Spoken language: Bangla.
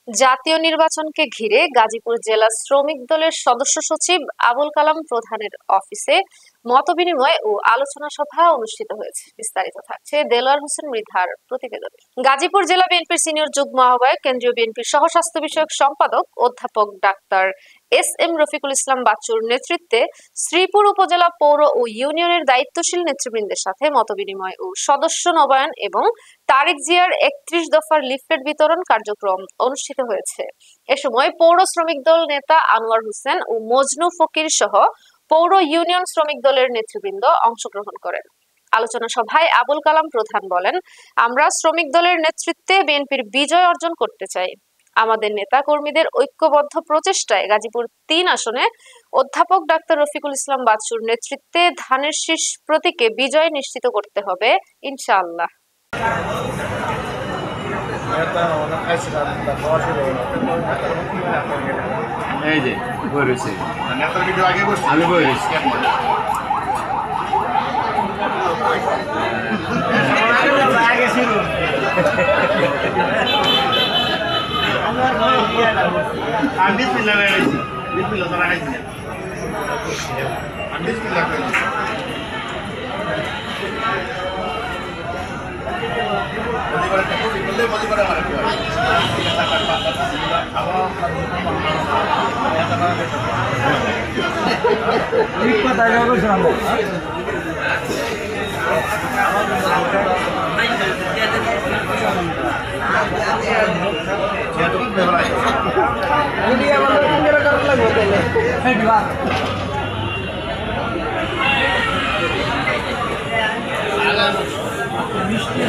জাতীয় নির্বাচনকে ঘিরে গাজীপুর জেলা শ্রমিক দলের সদস্য সচিব আবুল কালাম প্রধানের অফিসে মতবিনিময় ও আলোচনা সভা অনুষ্ঠিত হয়েছে। বিস্তারিত থাকছে দেলোয়ার হোসেন মৃধার প্রতিবেদনে। গাজীপুর জেলা বিএনপির সিনিয়র যুগ্ম আহ্বায়ক, কেন্দ্রীয় বিএনপির সহ স্বাস্থ্য বিষয়ক সম্পাদক অধ্যাপক ডাক্তার এস.এম. রফিকুল ইসলাম বাচ্চুর নেতৃত্বে শ্রীপুর উপজেলা পৌর ও ইউনিয়নের দায়িত্বশীল নেতৃবৃন্দের সাথে মতবিনিময় ও সদস্য নবায়ন এবং তারেক জিয়ার ৩১ দফার লিফলেট বিতরণ কার্যক্রম অনুষ্ঠিত হয়েছে। এ সময় পৌর শ্রমিক দল নেতা আনোয়ার হোসেন ও মজনু ফকির সহ পৌর ইউনিয়ন শ্রমিক দলের নেতৃবৃন্দ অংশগ্রহণ করেন। আলোচনা সভায় আবুল কালাম প্রধান বলেন, আমরা শ্রমিক দলের নেতৃত্বে বিএনপির বিজয় অর্জন করতে চাই। আমাদের নেতা কর্মীদের ঐক্যবদ্ধ প্রচেষ্টায় গাজীপুর ৩ আসনে অধ্যাপক ডাক্তার রফিকুল ইসলাম বাচ্চুর নেতৃত্বে ধানের শীষ প্রতীকে বিজয় নিশ্চিত করতে হবে ইনশাআল্লাহ। এই যে বই রয়েছে, নেতার ভিডিও আগে বসে আমি বই রয়েছি আগে ছিল আমি বিসমিল্লাহ রয়েছি, বিসমিল্লাহ তারা খাইছি আমি বিসমিল্লাহ করেছি। মিষ্টি